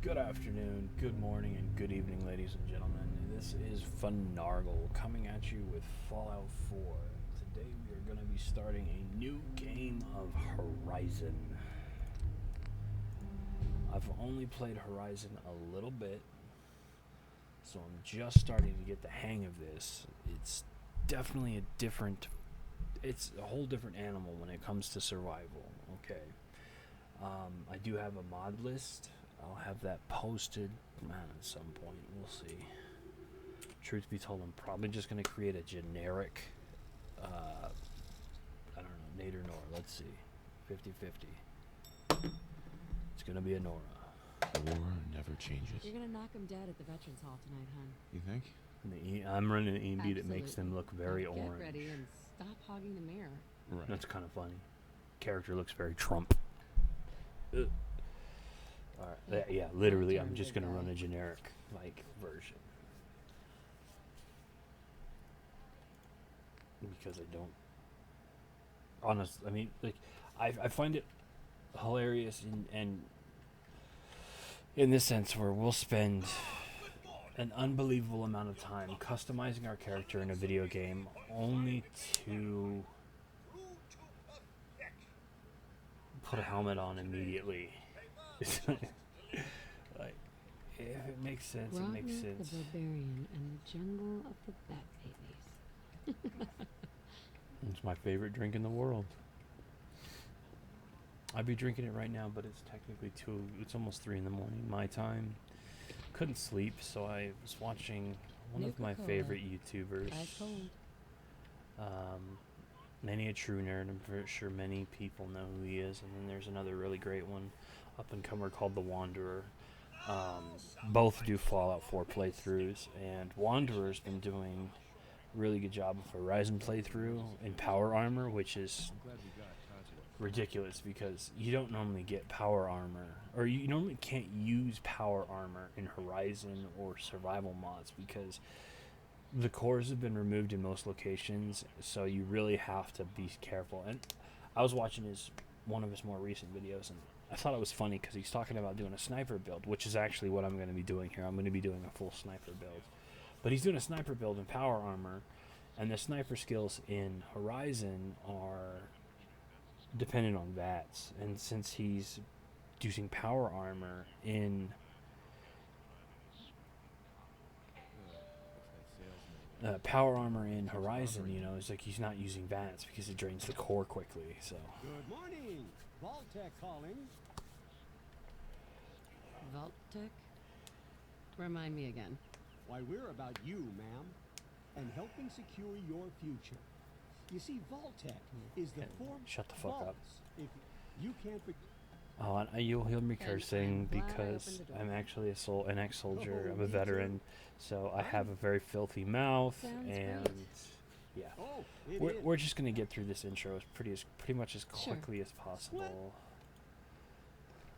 Good afternoon, good morning, and good evening, ladies and gentlemen. This is Funargle coming at you with Fallout 4. Today we are going to be starting a new game of Horizon. I've only played Horizon a little bit, so I'm just starting to get the hang of this. It's definitely it's a whole different animal when it comes to survival, okay? I do have a mod list. I'll have that posted, at some point. We'll see. Truth be told, I'm probably just going to create a generic, I don't know, Nate or Nora. Let's see. 50-50. It's going to be a Nora. War never changes. You're gonna knock him dead at the Veterans Hall tonight, hon. You think? I'm running an EMB that makes them look very Get orange. ready and stop hogging the mirror. Right. That's kind of funny. Character looks very Trump. Ugh. Alright, yeah, literally, I'm just gonna run a generic, version. Because I don't... Honestly, I mean, I find it hilarious and in this sense where we'll spend an unbelievable amount of time customizing our character in a video game only to put a helmet on immediately. Like, if it makes sense, it makes Rodney sense. the Barbarian and the Jungle of the Bat Babies. It's my favorite drink in the world. I'd be drinking it right now, but it's technically it's almost 3 in the morning, my time. Couldn't sleep, so I was watching one of my favorite YouTubers. Ice cold. Many a true nerd, I'm pretty sure many people know who he is. And then there's another really great one, up-and-comer called The Wanderer. Both do Fallout 4 playthroughs, and Wanderer's been doing a really good job of Horizon playthrough in power armor, which is ridiculous because you don't normally get power armor, or you normally can't use power armor in Horizon or survival mods because the cores have been removed in most locations, so you really have to be careful. And I was watching one of his more recent videos, and I thought it was funny because he's talking about doing a sniper build, which is actually what I'm going to be doing here. I'm going to be doing a full sniper build. But he's doing a sniper build in power armor, and the sniper skills in Horizon are dependent on VATS. And since he's using power armor in Horizon, it's like he's not using VATS because it drains the core quickly. So. Good morning, Vault-Tec calling. Vault-Tec? Remind me again. Why, we're about you, ma'am, and helping secure your future. You see, Vault-Tec is the form. Shut the fuck up. If you can't. Oh, and you'll hear me And cursing I'm glad I because opened the door. I'm actually an ex-soldier. Oh, I'm a me veteran, so I have a very filthy mouth, Sounds and great. yeah, Oh, it is. we're just gonna get through this intro pretty much as Sure. quickly as possible.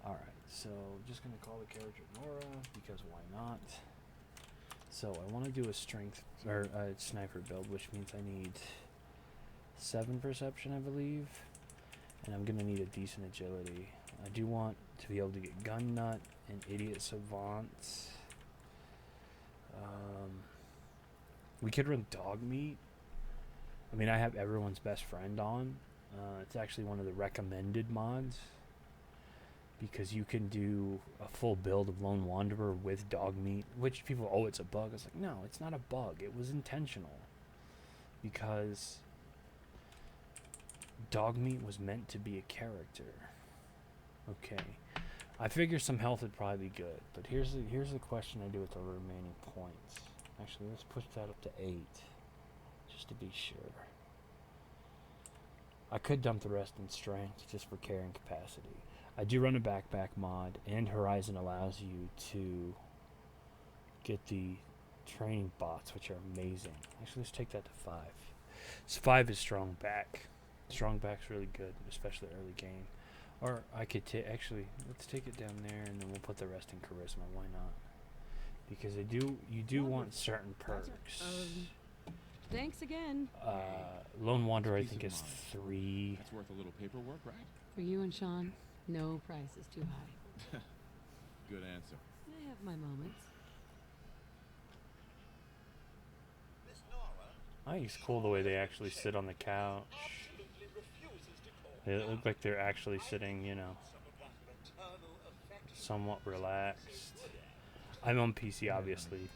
All right, so just gonna call the character Nora because why not? So I want to do a strength or a sniper build, which means I need 7 perception, I believe, and I'm gonna need a decent agility. I do want to be able to get gun nut and idiot savant. We could run dog meat. I mean, I have everyone's best friend on. It's actually one of the recommended mods because you can do a full build of Lone Wanderer with dog meat, which people, it's a bug. It's like, no, it's not a bug. It was intentional because dog meat was meant to be a character. Okay, I figure some health would probably be good, but here's the question I do with the remaining points. Actually, let's push that up to 8, just to be sure. I could dump the rest in strength just for carrying capacity. I do run a backpack mod, and Horizon allows you to get the training bots, which are amazing. Actually, let's take that to 5. So 5 is strong back. Strong back's really good, especially early game. Or I could actually, let's take it down there, and then we'll put the rest in charisma. Why not? Because you do want certain perks. Thanks again. Lone Wanderer, I Peace think, of is mind. 3. That's worth a little paperwork, right? For you and Sean, no price is too high. Good answer. have my moments. I think it's cool the way they actually sit on the couch. They look like they're actually sitting, you know, somewhat relaxed. I'm on PC, obviously,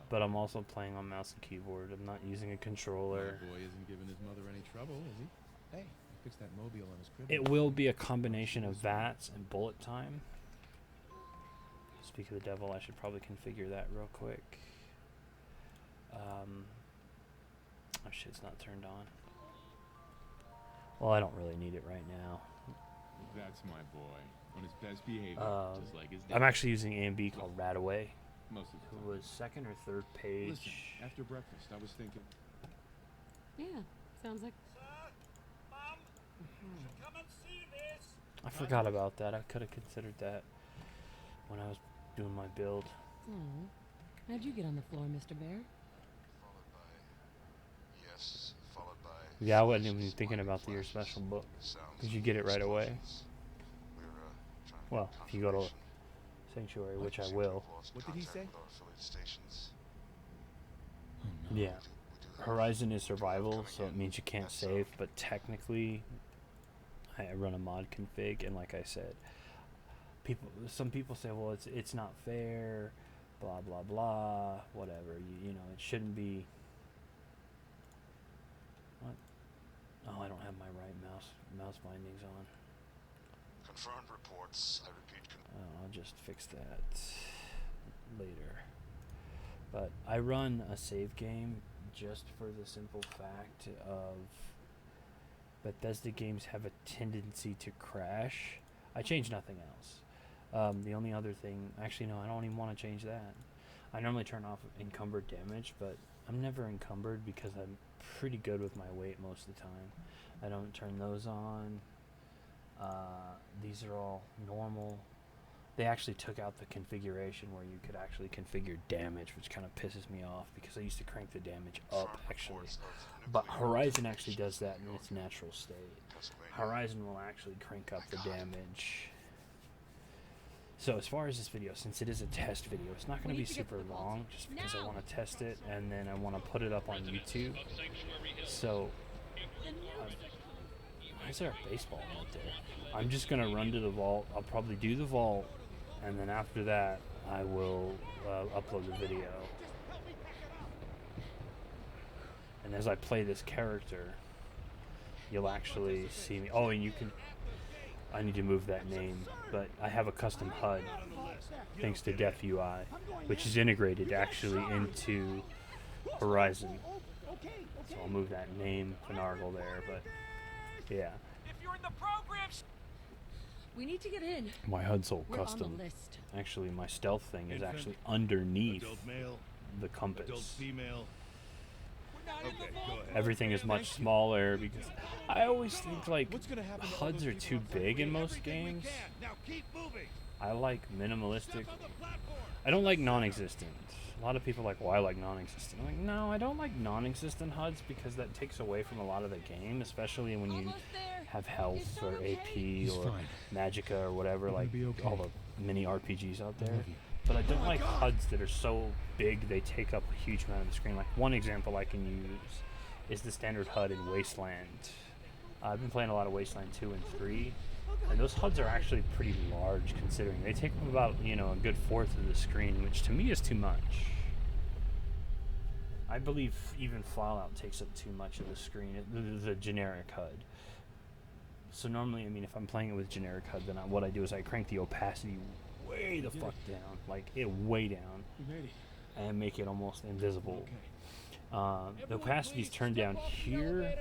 but I'm also playing on mouse and keyboard. I'm not using a controller. My boy isn't giving his mother any trouble, is he? Hey, he fixed that mobile on his crib. It will be a combination of VATS and bullet time. Speak of the devil, I should probably configure that real quick. Oh shit, it's not turned on. Well, I don't really need it right now. That's my boy. On his best behavior, just like his dad. I'm actually using AMB called Radaway, Most of the who time. was second or third page. Listen, after breakfast, I was thinking. Yeah, sounds like. I forgot about that. I could have considered that when I was doing my build. Oh, how'd you get on the floor, Mr. Bear? Yeah, I wasn't even thinking about your special book. Did you get it right away? Well, if you go to Sanctuary, which I will. What did he say? Yeah. Horizon is survival, so it means you can't save, but technically I run a mod config, and like I said, some people say, well, it's not fair, blah blah blah, whatever. You know, it shouldn't be. What? Oh, I don't have my right mouse bindings on. Confirmed reports. I repeat. I'll just fix that later. But I run a save game just for the simple fact of Bethesda games have a tendency to crash. I change nothing else. The only other thing, actually no, I don't even want to change that. I normally turn off encumbered damage, but I'm never encumbered because I'm pretty good with my weight most of the time. I don't turn those on. These are all normal. They actually took out the configuration where you could actually configure damage, which kind of pisses me off because I used to crank the damage up actually. But Horizon actually does that in its natural state. Horizon will actually crank up the damage. So as far as this video, since it is a test video, it's not going to be super long just because I want to test it and then I want to put it up on YouTube. So, why is there a baseball right there? I'm just going to run to the vault. I'll probably do the vault, and then after that, I will upload the video. And as I play this character, you'll actually see me. Oh, and you can. I need to move that name, but I have a custom HUD thanks to Def UI, which is integrated actually into Horizon. So I'll move that name Finargle there, but yeah. We need to get in. My HUD's all We're custom. on the list. Actually, my stealth thing is actually underneath the compass. Everything is much smaller because I always think like HUDs are too big in most games. I like minimalistic. I don't like non-existent. A lot of people are like, well, I like non-existent. I'm like, no, I don't like non-existent HUDs because that takes away from a lot of the game, especially when you have health or AP or Magicka or whatever, like all the mini RPGs out there. But I don't like HUDs that are so big they take up a huge amount of the screen. Like one example I can use is the standard HUD in Wasteland. I've been playing a lot of Wasteland 2 and 3, and those HUDs are actually pretty large considering they take up about, you know, a good fourth of the screen, which to me is too much. I believe even Fallout takes up too much of the screen, the generic HUD. So normally, I mean, if I'm playing it with generic HUD, then what I do is I crank the opacity way the fuck down, like it way down, and make it almost invisible. The opacity's turned down here.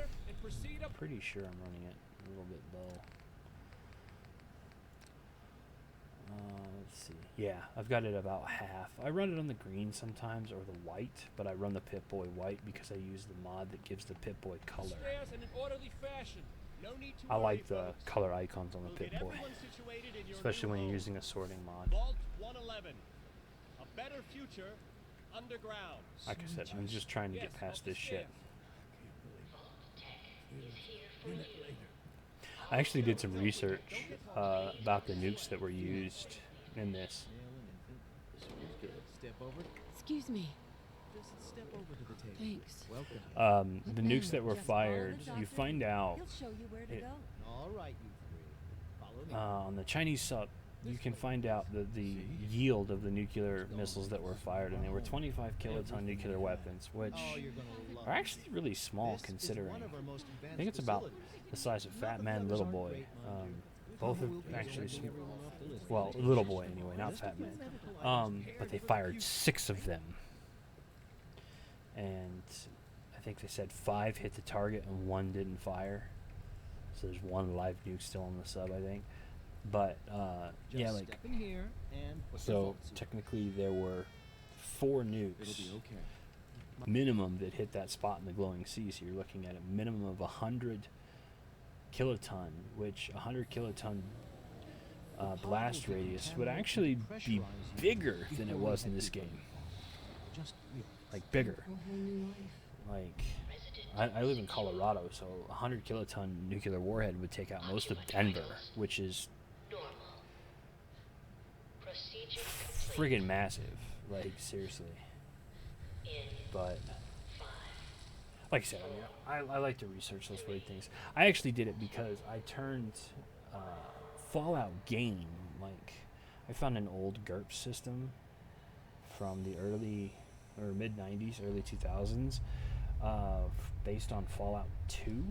I'm pretty sure I'm running it a little bit low. Let's see. Yeah, I've got it about half. I run it on the green sometimes or the white, but I run the Pip-Boy white because I use the mod that gives the Pip-Boy color. I like the color icons on the Pip-Boy, especially when you're using a sorting mod. Vault 111. A better future underground. Like I said, I'm just trying to get past this shit. I actually did some research about the nukes that were used in this. step over. Excuse me. Just step over to the table. Thanks. Welcome. The nukes that were fired, you find out He'll show you where to it- go. All right, you three. Follow me. on the Chinese sub, you can find out the yield of the nuclear missiles that were fired, and they were 25 kiloton nuclear weapons, which Oh, you're gonna love are actually really small This is considering. one of our most I advanced think it's about facilities. the size of Fat Not that Man, those Little aren't Boy. great, mind you. Both We'll are be actually, checking everyone off the list. well, Little Boy anyway, not Fat Man. But they fired 6 of them, and I think they said 5 hit the target and 1 didn't fire. So there's 1 live nuke still on the sub, I think. But Just yeah, like step in here and put your so phone suit. technically there were 4 It'll nukes be okay. minimum that hit that spot in the glowing sea. So you're looking at a minimum of 100 kiloton, which 100 kiloton blast radius would actually be bigger than it was in this game. Just relax. Like bigger. A whole new life. Like I live in Colorado, so 100 kiloton nuclear warhead would take out most of Denver, which is friggin' massive. Like seriously. But like I said, I mean, I like to research those weird things. I actually did it because I turned Fallout game. Like I found an old GURPS system from the early or mid 90s, early 2000s, based on Fallout 2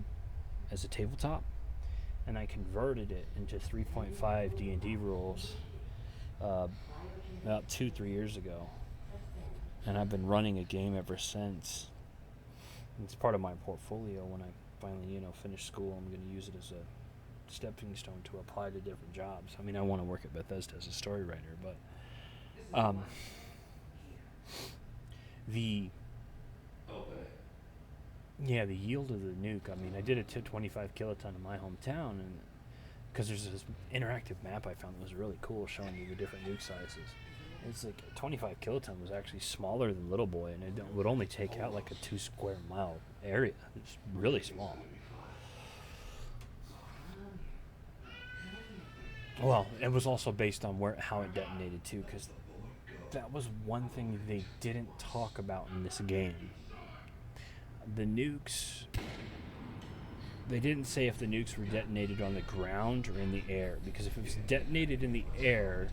as a tabletop, and I converted it into 3.5 D&D rules about 2-3 years ago, and I've been running a game ever since. It's part of my portfolio. When I finally, finish school, I'm going to use it as a stepping stone to apply to different jobs. I mean, I want to work at Bethesda as a story writer, but the yield of the nuke. I mean, I did it to 25 kiloton in my hometown, and because there's this interactive map I found that was really cool, showing you the different nuke sizes. It's like 25 kiloton was actually smaller than Little Boy, and it would only take out like a 2 square mile area. It's really small. Well, it was also based on how it detonated too, because that was one thing they didn't talk about in this game. The nukes, they didn't say if the nukes were detonated on the ground or in the air, because if it was detonated in the air,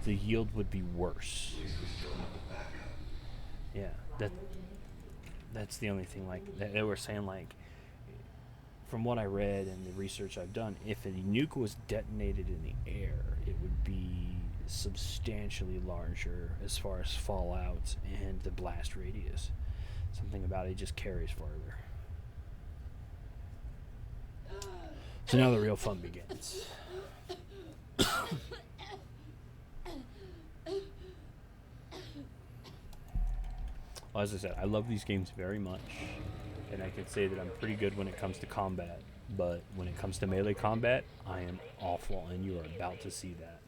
the yield would be worse. Yeah, that's the only thing. Like they were saying, like from what I read and the research I've done, if a nuke was detonated in the air, it would be substantially larger as far as fallout and the blast radius. Something about it just carries farther. So now the real fun begins. Well, as I said, I love these games very much, and I can say that I'm pretty good when it comes to combat, but when it comes to melee combat, I am awful, and you are about to see that.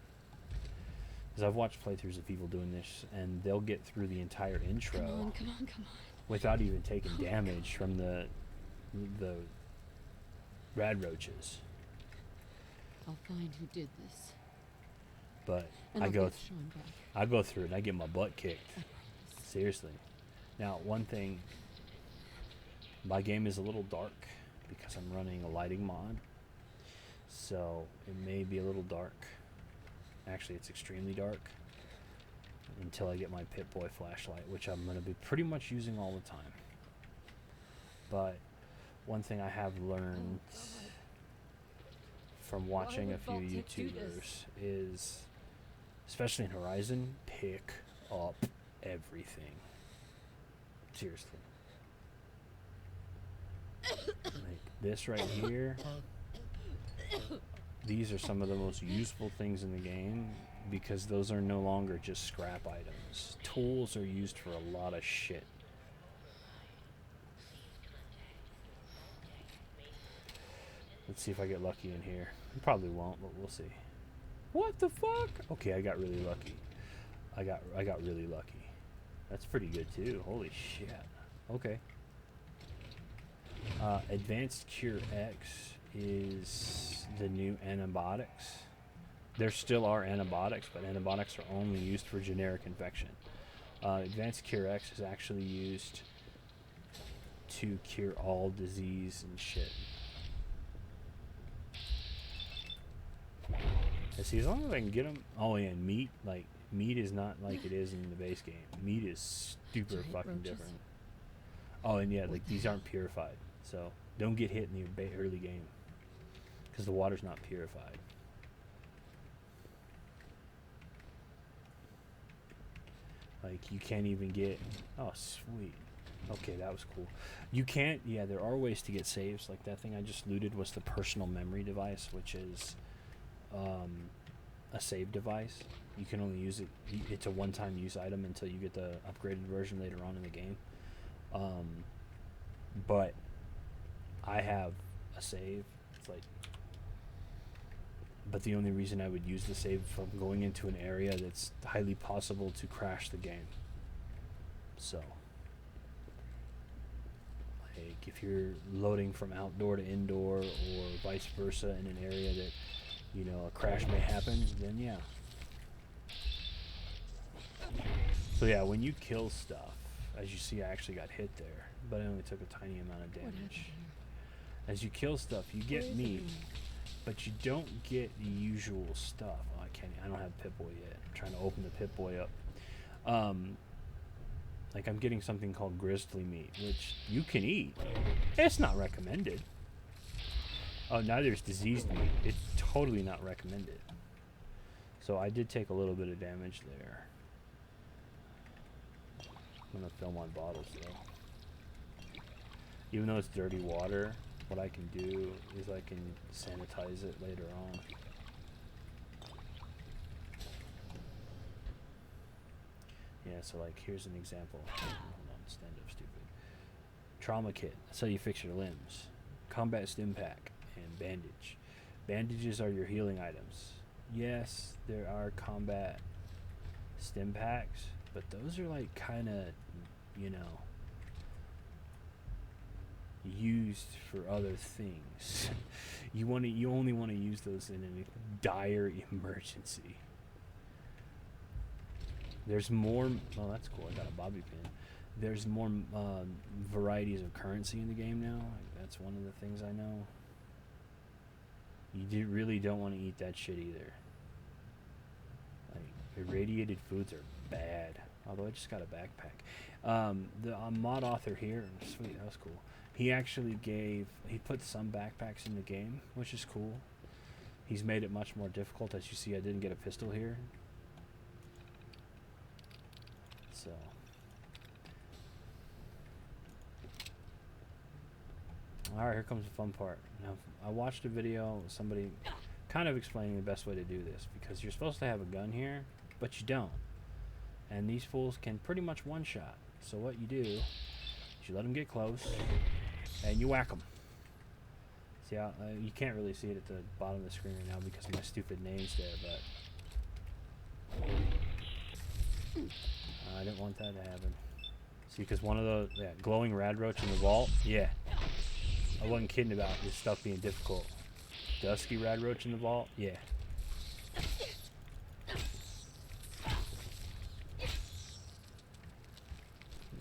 Because I've watched playthroughs of people doing this, and they'll get through the entire intro Come on. without even taking damage from the rad roaches. I'll find who did this. But And I I'll go get Sean back. I go through it and I get my butt kicked. Seriously. Now, one thing, my game is a little dark because I'm running a lighting mod. So it may be a little dark. Actually, it's extremely dark until I get my Pip-Boy flashlight, which I'm going to be pretty much using all the time. But one thing I have learned from watching a few would Vault-Tec do YouTubers is, especially in Horizon, pick up everything. Seriously. Like this right here. These are some of the most useful things in the game because those are no longer just scrap items. Tools are used for a lot of shit. Let's see if I get lucky in here. I probably won't, but we'll see. What the fuck? Okay, I got really lucky. I got really lucky. That's pretty good too. Holy shit. Okay. Advanced Cure X is the new antibiotics. There still are antibiotics, but antibiotics are only used for generic infection. Advanced Cure X is actually used to cure all disease and shit. And see, as long as I can get them. Oh, yeah, and meat, like, meat is not like it is in the base game. Meat is super Giant fucking roaches. different. Oh, and yeah, like, these aren't purified. So, don't get hit in the early game. Because the water's not purified. Like, you can't even get... Oh, sweet. Okay, that was cool. You can't... Yeah, there are ways to get saves. Like, that thing I just looted was the personal memory device, which is a save device. You can only use it... It's a one-time use item until you get the upgraded version later on in the game. But I have a save. It's like... But the only reason I would use the save from going into an area that's highly possible to crash the game. So, like, if you're loading from outdoor to indoor or vice versa in an area that, you know, a crash may happen, then yeah. So yeah, when you kill stuff, as you see, I actually got hit there, but I only took a tiny amount of What happened damage. here? As you kill stuff, you Where get is it meat. now? But you don't get the usual stuff. Oh, I don't have Pip-Boy yet. I'm trying to open the Pip-Boy up. Like, I'm getting something called grizzly meat, which you can eat. It's not recommended. Oh, neither is diseased meat. It's totally not recommended. So I did take a little bit of damage there. I'm gonna fill my bottles though. Even though it's dirty water, what I can do is I can sanitize it later on. Yeah, so like here's an example. Hold on, stand up, stupid. Trauma kit. That's how you fix your limbs. Combat stim pack and bandage. Bandages are your healing items. Yes, there are combat stim packs, but those are like kind of, you know, used for other things. You only want to use those in a dire emergency. There's more. Oh, that's cool. I got a bobby pin. There's more varieties of currency in the game now. That's one of the things I know. You really don't want to eat that shit either. Like, irradiated foods are bad. Although I just got a backpack. The mod author here, sweet, that was cool. He actually he put some backpacks in the game, which is cool. He's made it much more difficult. As you see, I didn't get a pistol here. So. Alright, here comes the fun part. Now, I watched a video of somebody kind of explaining the best way to do this, because you're supposed to have a gun here, but you don't. And these fools can pretty much one-shot. So what you do is you let them get close, and you whack them. See how you can't really see it at the bottom of the screen right now because my stupid name's there, but I didn't want that to happen. See, because one of those, glowing rad roach in the vault, yeah. I wasn't kidding about this stuff being difficult. Dusky rad roach in the vault, yeah.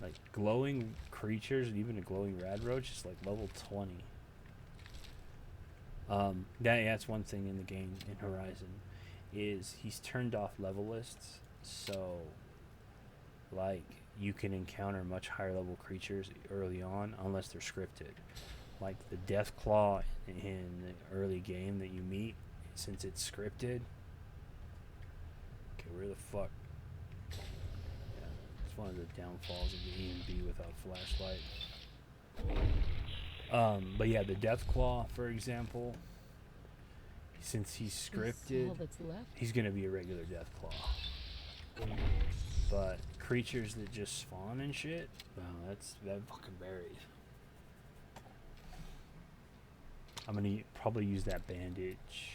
Like glowing creatures, and even a glowing rad roach is like level 20. That's one thing in the game in Horizon, is he's turned off level lists, so like you can encounter much higher level creatures early on unless they're scripted. Like the Death Claw in the early game that you meet, since it's scripted. Okay, where the fuck? Yeah, it's one of the downfalls of the E&B without flashlight. But yeah, the Death Claw, for example, since he's scripted, All that's left. he's gonna be a regular Death Claw. But creatures that just spawn and shit, that fucking varies. I'm gonna probably use that bandage.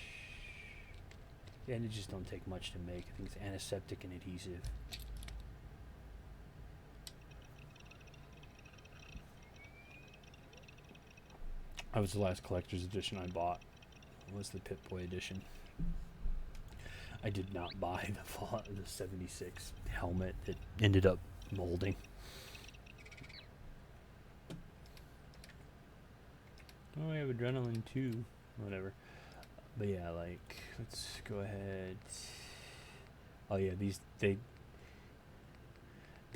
Bandages don't take much to make. I think it's antiseptic and adhesive. That was the last collector's edition I bought. It was the Pip-Boy edition. I did not buy the 76 helmet that ended up molding. Oh, we have adrenaline too. Whatever. But yeah, like, let's go ahead. Oh yeah, these they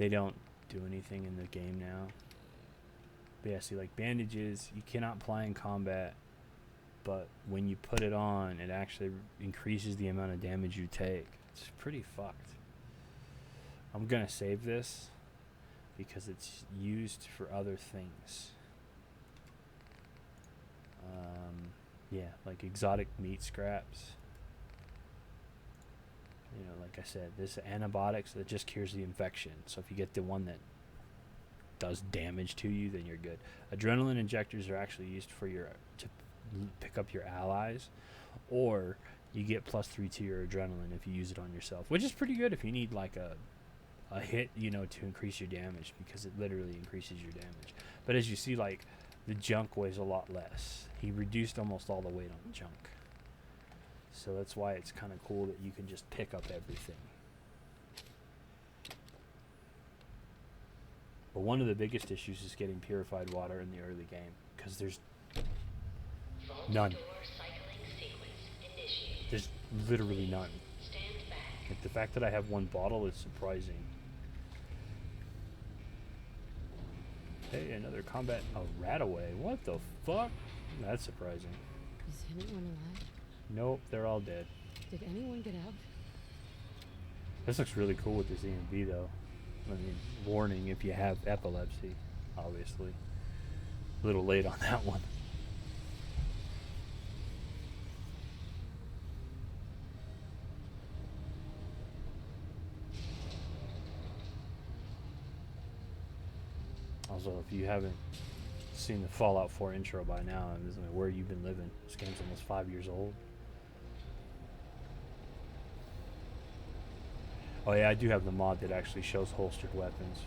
don't do anything in the game now. But yeah, see, like bandages, you cannot apply in combat, but when you put it on, it actually increases the amount of damage you take. It's pretty fucked. I'm gonna save this because it's used for other things. Yeah, like exotic meat scraps. You know, like I said, this antibiotics that just cures the infection. So if you get the one that does damage to you, then you're good. Adrenaline injectors are actually used for to pick up your allies, or you get +3 to your adrenaline if you use it on yourself, which is pretty good if you need like a hit, you know, to increase your damage, because it literally increases your damage. But as you see, like, the junk weighs a lot less. He reduced almost all the weight on the junk. So that's why it's kind of cool that you can just pick up everything. But one of the biggest issues is getting purified water in the early game, because there's none. There's literally none. Like, the fact that I have one bottle is surprising. Hey, another combat. A Rataway. What the fuck? That's surprising. Is anyone alive? Nope, they're all dead. Did anyone get out? This looks really cool with this EMB though. I mean, warning if you have epilepsy, obviously. A little late on that one. Also, if you haven't seen the Fallout 4 intro by now, I mean, where you've been living. This game's almost 5 years old. Oh yeah, I do have the mod that actually shows holstered weapons.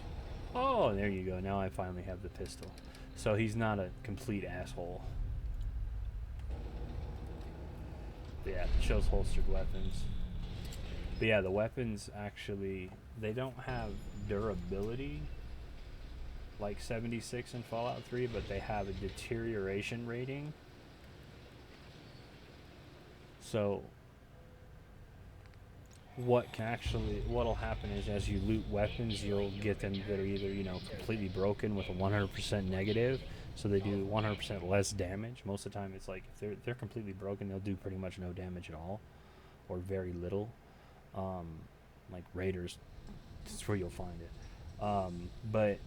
Oh, there you go. Now I finally have the pistol. So he's not a complete asshole. But yeah, it shows holstered weapons. But yeah, the weapons actually, they don't have durability like 76 in Fallout 3, but they have a deterioration rating. So what'll happen is, as you loot weapons, you'll get them that are either, you know, completely broken with a 100% negative, so they do 100% less damage. Most of the time it's like, if they're completely broken, they'll do pretty much no damage at all, or very little. Like Raiders, that's where you'll find it. But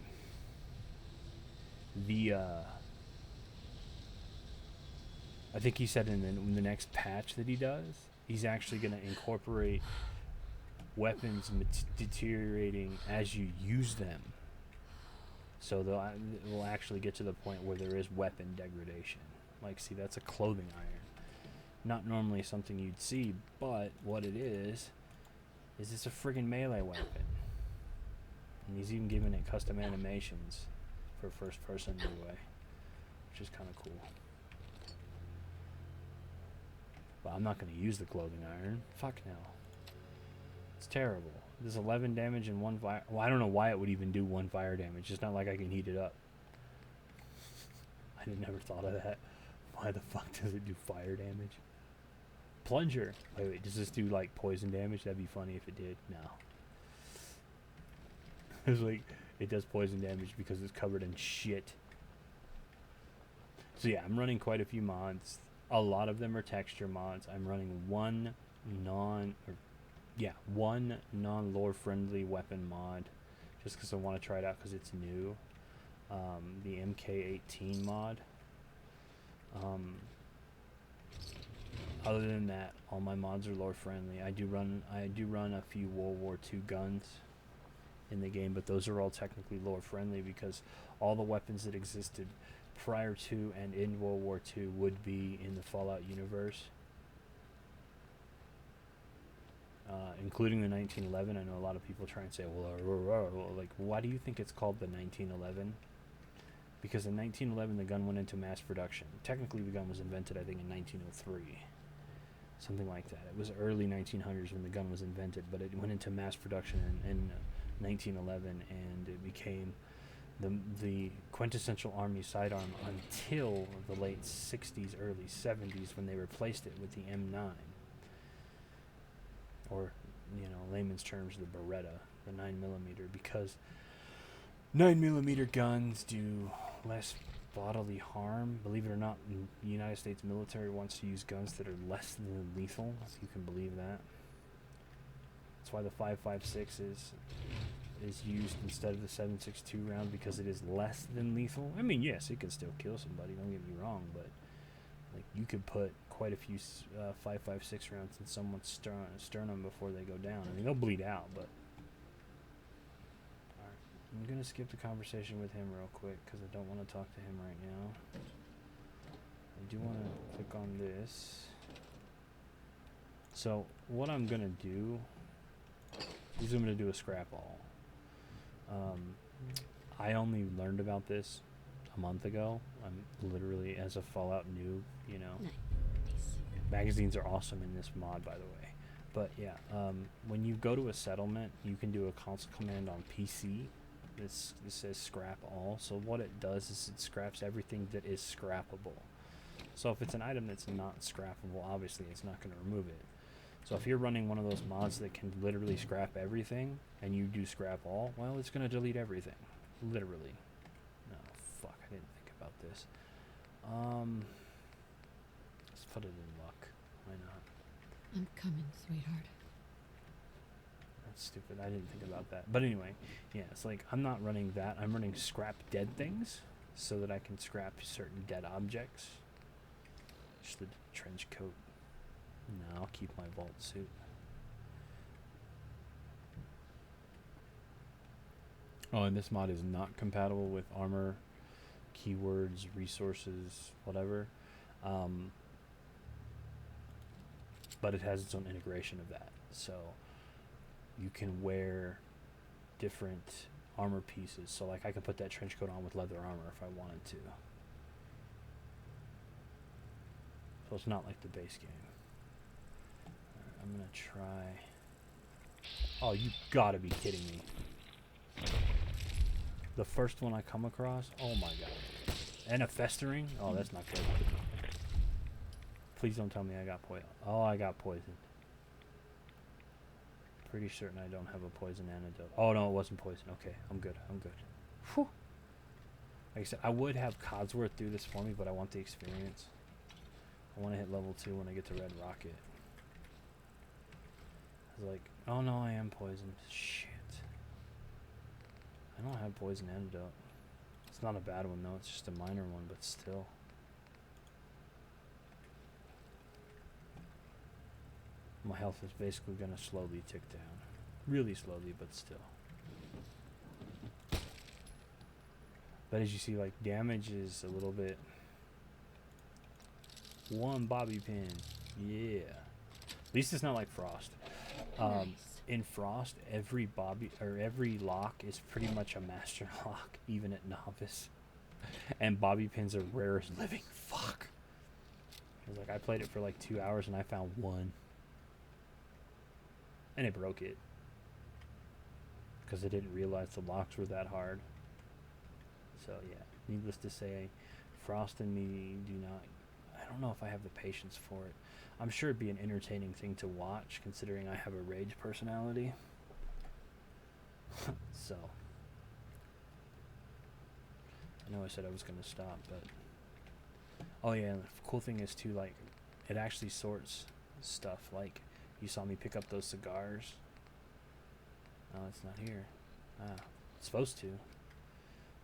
I think he said in the next patch that he does, he's actually going to incorporate weapons deteriorating as you use them. So we'll actually get to the point where there is weapon degradation. Like, see, that's a clothing iron. Not normally something you'd see, but what it is it's a friggin' melee weapon. And he's even giving it custom animations for first person anyway, which is kind of cool. But I'm not going to use the clothing iron. Fuck no. It's terrible. There's 11 damage and 1 fire. Well, I don't know why it would even do 1 fire damage. It's not like I can heat it up. I never thought of that. Why the fuck does it do fire damage? Plunger. Wait, does this do like poison damage? That'd be funny if it did. No. It's like, it does poison damage because it's covered in shit. So yeah, I'm running quite a few mods. A lot of them are texture mods. I'm running one non-lore friendly weapon mod, just because I want to try it out because it's new. The MK18 mod. Other than that, all my mods are lore friendly. I do run a few World War II guns in the game, but those are all technically lore friendly because all the weapons that existed prior to and in World War II would be in the Fallout universe, including the 1911. I know a lot of people try and say, well, like, why do you think it's called the 1911? Because in 1911 the gun went into mass production. Technically the gun was invented, I think, in 1903. Something like that. It was early 1900s when the gun was invented, but it went into mass production in 1911, and it became the quintessential Army sidearm until the late 60s, early 70s, when they replaced it with the M9, or layman's terms, the Beretta, the 9mm, because 9mm guns do less bodily harm. Believe it or not, the United States military wants to use guns that are less than lethal, if you can believe that. That's why the 5.56 is used instead of the 7.62 round, because it is less than lethal. I mean, yes, it can still kill somebody, don't get me wrong, but like you could put quite a few 5.56 rounds in someone's sternum before they go down. I mean, they'll bleed out, but I'm going to skip the conversation with him real quick because I don't want to talk to him right now. I do want to click on this. So what I'm going to do is I'm going to do a scrap all. I only learned about this a month ago. I'm literally, as a Fallout noob, Nice. Magazines are awesome in this mod, by the way. But yeah, when you go to a settlement, you can do a console command on PC. This says scrap all. So what it does is it scraps everything that is scrappable. So if it's an item that's not scrappable, obviously it's not going to remove it. So if you're running one of those mods that can literally scrap everything, and you do scrap all, well, it's going to delete everything. Literally. No, fuck, I didn't think about this. Let's put it in luck. Why not? I'm coming, sweetheart. That's stupid. I didn't think about that. But anyway, yeah, it's like I'm not running that. I'm running scrap dead things so that I can scrap certain dead objects. Just the trench coat. No, I'll keep my vault suit. Oh, and this mod is not compatible with armor, keywords, resources, whatever. But it has its own integration of that. So you can wear different armor pieces. So like I could put that trench coat on with leather armor if I wanted to. So it's not like the base game. Alright, I'm gonna try. Oh, you gotta be kidding me. The first one I come across? Oh my god. And a festering? Oh, that's not good. Please don't tell me I got poison. Oh, I got poisoned. Pretty certain I don't have a poison antidote. Oh no, it wasn't poison. Okay, I'm good. I'm good. Whew. Like I said, I would have Codsworth do this for me, but I want the experience. I want to hit level 2 when I get to Red Rocket. I was like, oh no, I am poisoned. Shit. I don't have poison antidote. It's not a bad one though, it's just a minor one, but still. My health is basically going to slowly tick down. Really slowly, but still. But as you see, like, damage is a little bit... One bobby pin. Yeah. At least it's not like Frost. Nice. In Frost, every lock is pretty much a master lock, even at novice. And bobby pins are rare as living. Fuck. I was like, I played it for like 2 hours and I found one. And it broke it. Because I didn't realize the locks were that hard. So yeah, needless to say, Frost and me do not... I don't know if I have the patience for it. I'm sure it'd be an entertaining thing to watch, considering I have a rage personality. So. I know I said I was going to stop, but... Oh yeah, and the cool thing is too, like, it actually sorts stuff. Like, you saw me pick up those cigars. Oh, it's not here. Ah, it's supposed to.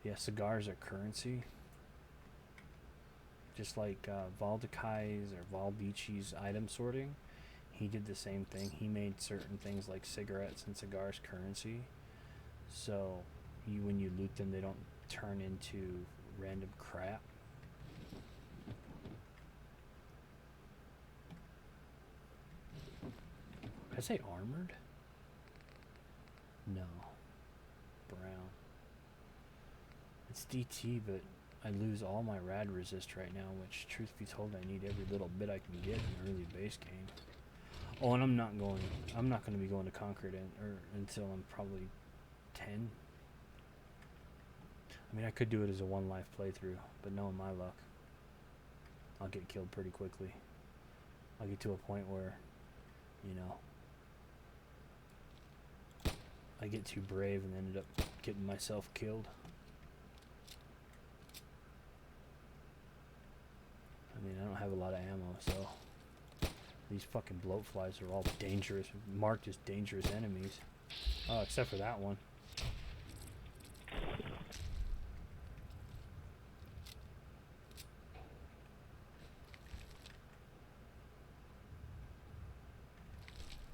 Yeah, cigars are currency. Just like Valdekai's or Valbici's item sorting. He did the same thing. He made certain things like cigarettes and cigars currency. So when you loot them, they don't turn into random crap. Did I say armored? No. Brown. It's DT, but I lose all my rad resist right now, which, truth be told, I need every little bit I can get in early base game. Oh, and I'm not going to be going to Concord until I'm probably 10. I mean, I could do it as a one life playthrough, but knowing my luck, I'll get killed pretty quickly. I'll get to a point where, you know, I get too brave and ended up getting myself killed. I mean, I don't have a lot of ammo, so these fucking bloatflies are all dangerous, marked as dangerous enemies. Oh, except for that one.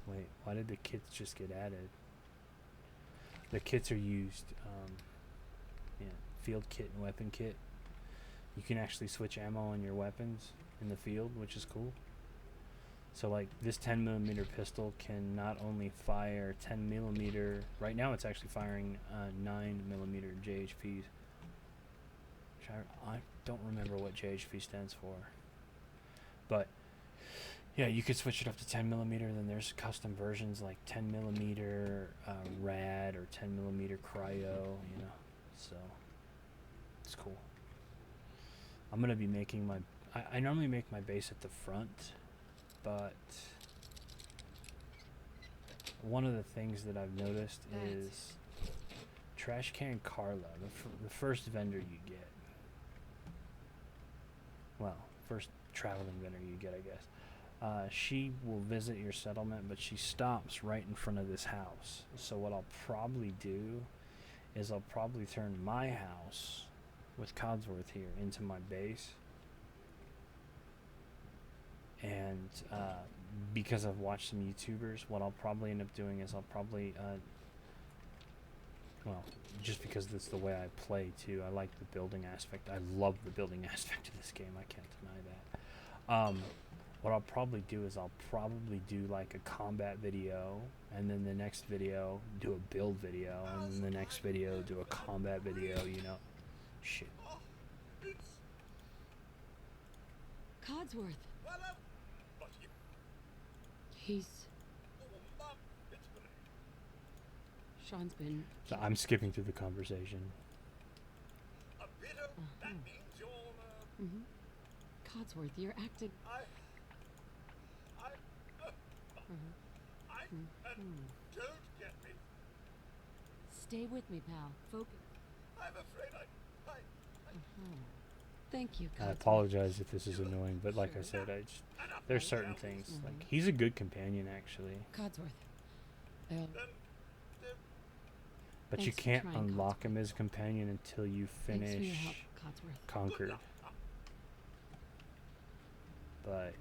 Wait, why did the kits just get added? The kits are used, yeah, field kit and weapon kit. You can actually switch ammo on your weapons in the field, which is cool. So like this 10mm pistol can not only fire 10mm, right now it's actually firing 9mm JHPs. Which I don't remember what JHP stands for. But yeah, you could switch it up to 10mm, then there's custom versions like 10mm rad or 10mm cryo, you know, so it's cool. I'm going to be making my, I normally make my base at the front, but one of the things that I've noticed is Trash Can Carla, the first vendor you get. Well, first traveling vendor you get, I guess. She will visit your settlement, but she stops right in front of this house. So what I'll probably do is I'll probably turn my house with Codsworth here into my base. And because I've watched some YouTubers, what I'll probably end up doing is I'll probably, well, just because that's the way I play too. I like the building aspect. I love the building aspect of this game. I can't deny that. What I'll probably do is I'll probably do like a combat video, and then the next video do a build video, and then the next video do a combat video, you know. Shit. Codsworth. He's... Sean's been... So I'm skipping through the conversation. Codsworth, you're acting... Don't get me. Stay with me, pal. Focus. I'm afraid Thank you, I Codsworth. apologize if this is annoying, but like I said, there's certain things. Like, he's a good companion, actually. Codsworth. But you Thanks for can't trying, unlock him as a companion until you Thanks for your finish help, Codsworth. Conquered. But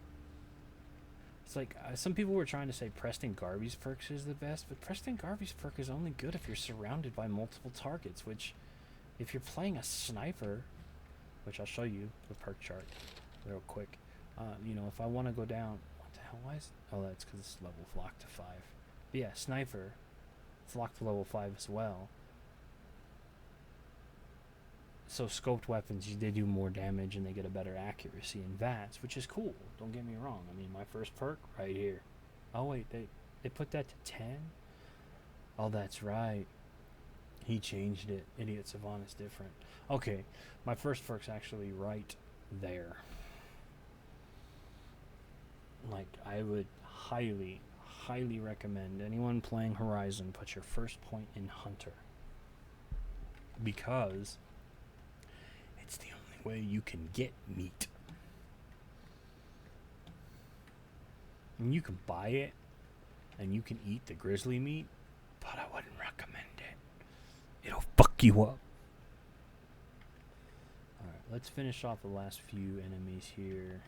it's like some people were trying to say Preston Garvey's perks is the best, but Preston Garvey's perk is only good if you're surrounded by multiple targets, which if you're playing a sniper, which I'll show you the perk chart real quick, you know, if I want to go down, what the hell, why is, oh, that's because it's level locked to 5. But yeah, sniper, it's locked to level 5 as well. So scoped weapons, they do more damage and they get a better accuracy in VATS, which is cool. Don't get me wrong. I mean, my first perk right here. Oh wait, they put that to 10? Oh, that's right. He changed it. Idiot Savant is different. Okay, my first perk's actually right there. Like, I would highly, highly recommend anyone playing Horizon put your first point in Hunter. Because it's the only way you can get meat. And you can buy it, and you can eat the grizzly meat, but I wouldn't recommend it. It'll fuck you up. Alright, let's finish off the last few enemies here,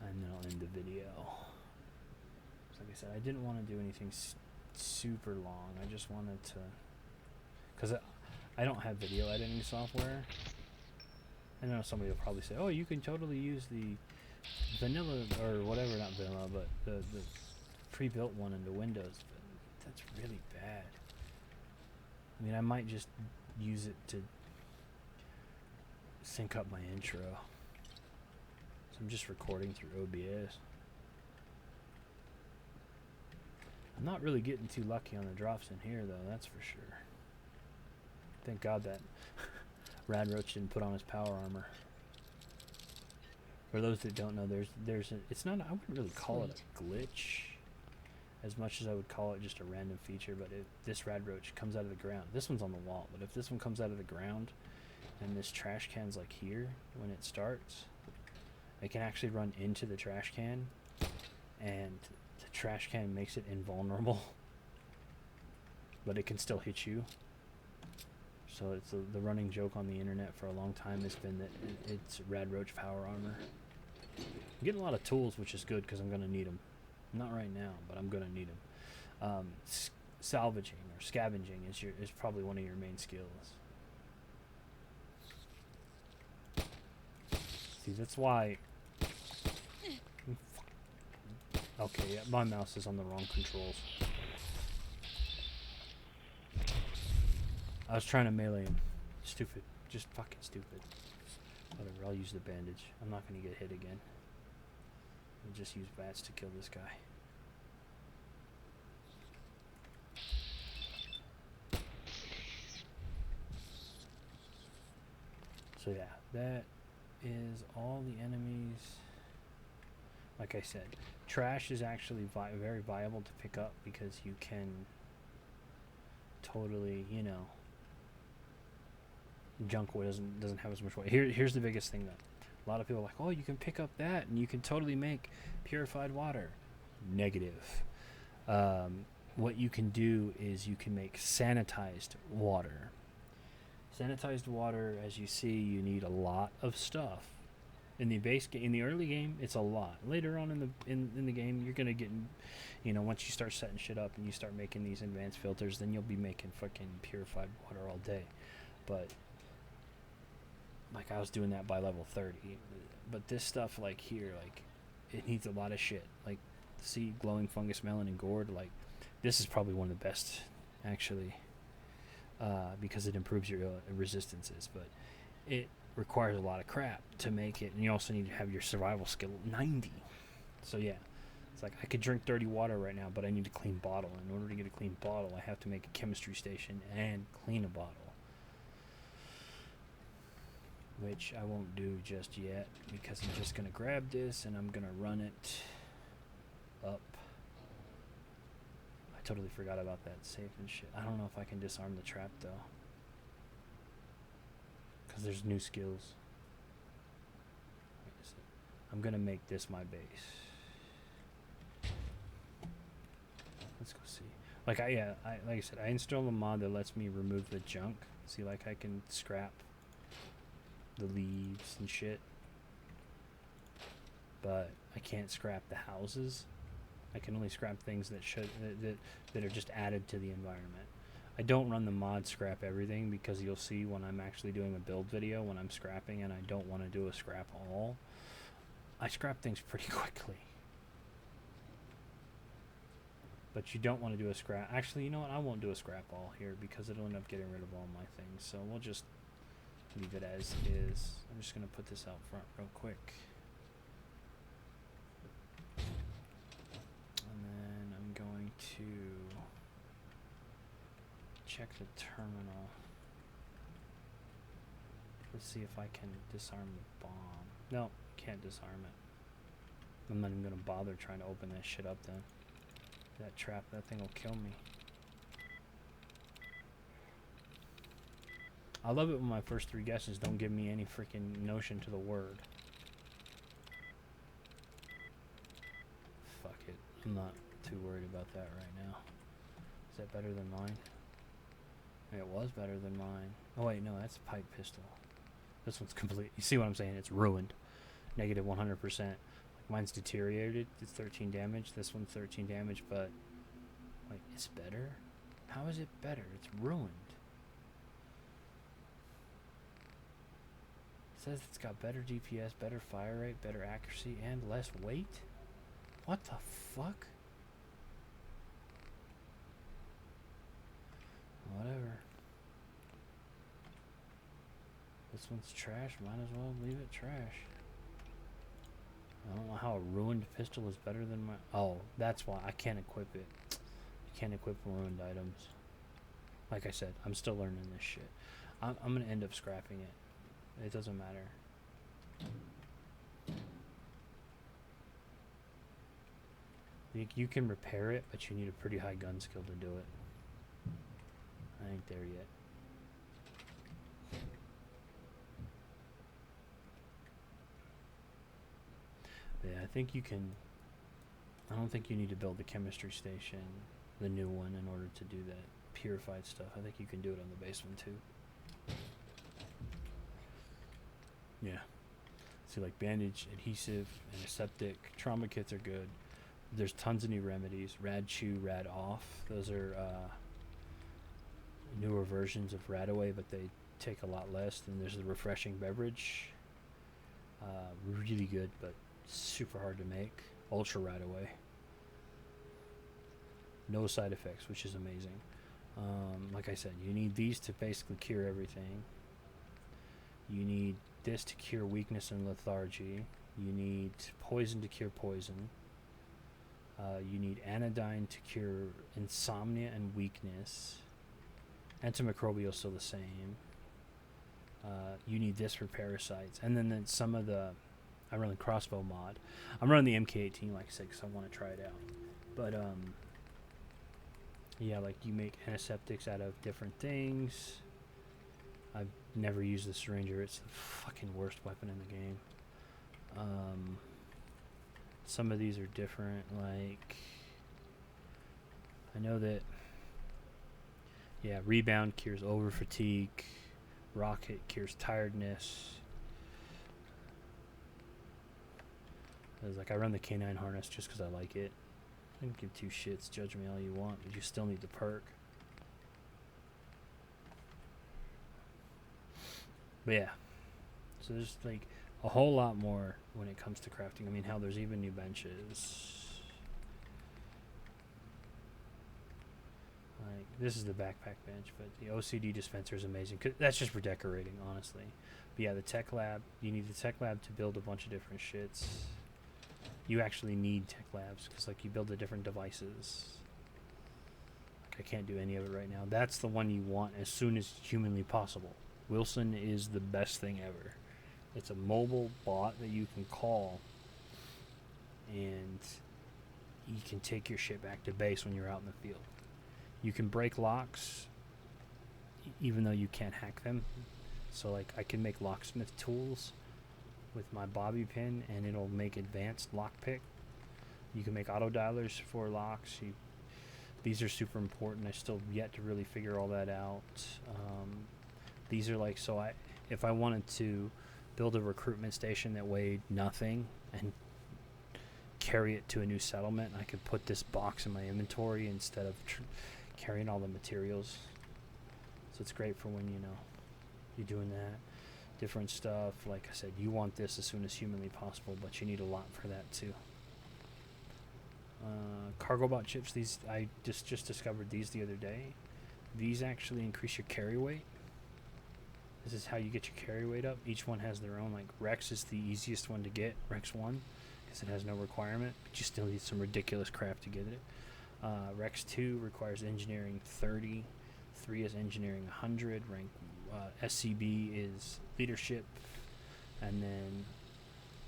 and then I'll end the video. So like I said, I didn't want to do anything super long. I just wanted to... Because I don't have video editing software. I know somebody will probably say, oh, you can totally use the vanilla, or whatever, not vanilla, but the pre-built one into Windows. But that's really bad. I mean, I might just use it to sync up my intro. So I'm just recording through OBS. I'm not really getting too lucky on the drops in here, though, that's for sure. Thank God that Rad Roach didn't put on his power armor. For those that don't know, it's not, I wouldn't really call it a glitch as much as I would call it just a random feature, but if this Rad Roach comes out of the ground, this one's on the wall, but if this one comes out of the ground and this trash can's like here when it starts, it can actually run into the trash can, and the trash can makes it invulnerable, but it can still hit you. So it's the running joke on the internet for a long time has been that it's Rad Roach power armor. I'm getting a lot of tools, which is good because I'm going to need them. Not right now, but I'm going to need them. Salvaging or scavenging is probably one of your main skills. See, that's why... Okay, yeah, my mouse is on the wrong controls. I was trying to melee him. Stupid. Just fucking stupid. Whatever, I'll use the bandage. I'm not going to get hit again. I'll just use bats to kill this guy. So yeah, that is all the enemies. Like I said, trash is actually very viable to pick up because you can totally, you know, junk doesn't have as much weight. Here's the biggest thing though. A lot of people are like, oh, you can pick up that and you can totally make purified water. Negative. What you can do is you can make sanitized water. Sanitized water, as you see, you need a lot of stuff. In the base game, in the early game, it's a lot. Later on in the game, you're gonna get, you know, once you start setting shit up and you start making these advanced filters, then you'll be making fucking purified water all day. But like I was doing that by level 30. But this stuff like here, like it needs a lot of shit. Like see glowing fungus melon and gourd, like this is probably one of the best actually. Because it improves your resistances, but it requires a lot of crap to make it, and you also need to have your survival skill 90. So yeah, it's like I could drink dirty water right now, but I need a clean bottle. In order to get a clean bottle, I have to make a chemistry station and clean a bottle, which I won't do just yet because I'm just gonna grab this and I'm gonna run it up. Totally forgot about that safe and shit. I don't know if I can disarm the trap though, because there's new skills. I'm gonna make this my base. Let's go see. Like like I said, I installed a mod that lets me remove the junk. See, like I can scrap the leaves and shit, but I can't scrap the houses. I can only scrap things that are just added to the environment. I don't run the mod scrap everything because you'll see when I'm actually doing a build video when I'm scrapping and I don't want to do a scrap all. I scrap things pretty quickly. But you don't want to do a scrap. Actually, you know what? I won't do a scrap all here because it'll end up getting rid of all my things. So we'll just leave it as is. I'm just going to put this out front real quick. Going to check the terminal. Let's see if I can disarm the bomb. No, can't disarm it. I'm not even gonna bother trying to open that shit up then. That trap, that thing will kill me. I love it when my first three guesses don't give me any freaking notion to the word. Fuck it. I'm not too worried about that right now. Is that better than mine? It was better than mine. Oh wait, no, that's a pipe pistol. This one's complete. You see what I'm saying? It's ruined. Negative 100%. Like mine's deteriorated. It's 13 damage. This one's 13 damage, but like it's better? How is it better? It's ruined. It says it's got better DPS, better fire rate, better accuracy, and less weight? What the fuck? Whatever. This one's trash. Might as well leave it trash. I don't know how a ruined pistol is better than my... Oh, that's why I can't equip it. can't equip ruined items. Like I said, I'm still learning this shit. I'm gonna end up scrapping it. It doesn't matter. You can repair it, but you need a pretty high gun skill to do it. I ain't there yet. Yeah, I think you can. I don't think you need to build the chemistry station, the new one, in order to do that purified stuff. I think you can do it on the base one too. Yeah. See, like bandage, adhesive, antiseptic, trauma kits are good. There's tons of new remedies. Rad Chew, Rad Off. Those are newer versions of Radaway, but they take a lot less. Then there's the refreshing beverage. Really good, but super hard to make. Ultra Radaway. No side effects, which is amazing. Like I said, you need these to basically cure everything. You need this to cure weakness and lethargy. You need poison to cure poison. You need anodyne to cure insomnia and weakness. Antimicrobial still the same. You need this for parasites. And then some of the... I run the crossbow mod. I'm running the MK18, like I said, because I want to try it out. But, yeah, like you make antiseptics out of different things. I've never used the syringer. It's the fucking worst weapon in the game. Some of these are different. Like, I know that, yeah, rebound cures over fatigue. Rocket cures tiredness. I run the canine harness just because I like it. I don't give two shits. Judge me all you want, but you still need the perk. But yeah, so there's like a whole lot more when it comes to crafting. I mean, hell, there's even new benches. Like, this is the backpack bench, but the OCD dispenser is amazing. 'Cause that's just for decorating, honestly. But yeah, the tech lab. You need the tech lab to build a bunch of different shits. You actually need tech labs because, like, you build the different devices. Like, I can't do any of it right now. That's the one you want as soon as humanly possible. Wilson is the best thing ever. It's a mobile bot that you can call, and you can take your shit back to base when you're out in the field. You can break locks, even though you can't hack them. So, like, I can make locksmith tools with my bobby pin, and it'll make advanced lockpick. You can make auto dialers for locks. These are super important. I still yet to really figure all that out. These are like, so if I wanted to build a recruitment station that weighed nothing and carry it to a new settlement, I could put this box in my inventory instead of carrying all the materials. So it's great for when, you know, you're doing that. Different stuff. Like I said, you want this as soon as humanly possible, but you need a lot for that too. Cargo bot chips. These I just discovered these the other day. These actually increase your carry weight. This is how you get your carry weight up. Each one has their own. Like Rex is the easiest one to get, Rex 1, because it has no requirement, but you still need some ridiculous crap to get it. Rex 2 requires engineering 30. 3 is engineering 100. Rank SCB is leadership, and then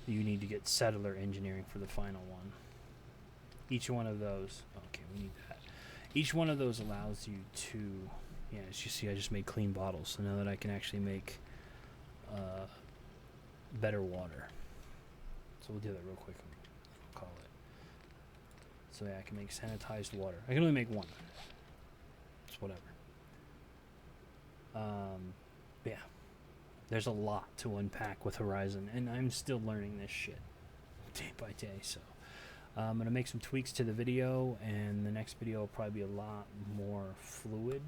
you need to get settler engineering for the final one. Each one of those, okay, we need that. Each one of those allows you to, yeah, as you see, I just made clean bottles, so now that I can actually make better water. So we'll do that real quick. I'll call it. So yeah, I can make sanitized water. I can only make one. It's whatever. Yeah, there's a lot to unpack with Horizon, and I'm still learning this shit day by day. So I'm gonna make some tweaks to the video, and the next video will probably be a lot more fluid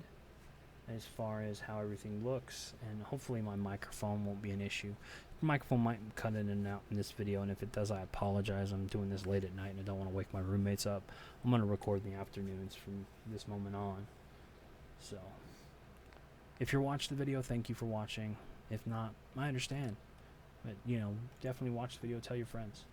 as far as how everything looks, and hopefully my microphone won't be an issue. The microphone might cut in and out in this video, and if it does, I apologize. I'm doing this late at night, and I don't want to wake my roommates up. I'm gonna record in the afternoons from this moment on. So if you're watching the video, thank you for watching. If not, I understand. But, you know, definitely watch the video, tell your friends.